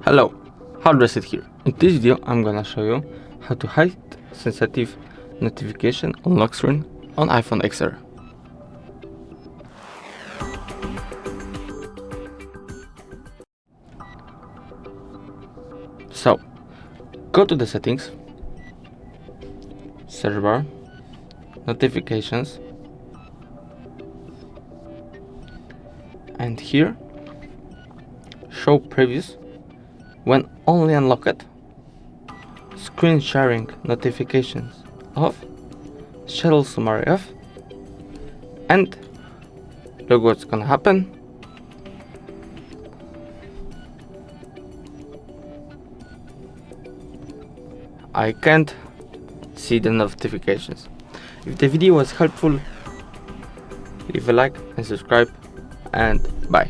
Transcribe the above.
Hello, Hardreset here. In this video I'm gonna show you how to hide sensitive notification on lock screen on iPhone XR. So, go to the settings, search bar, notifications, and here show previews when only unlocked, screen sharing notifications off, shuttle summary off, and look what's gonna happen. I can't see the notifications. If the video was helpful, leave a like and subscribe, and bye.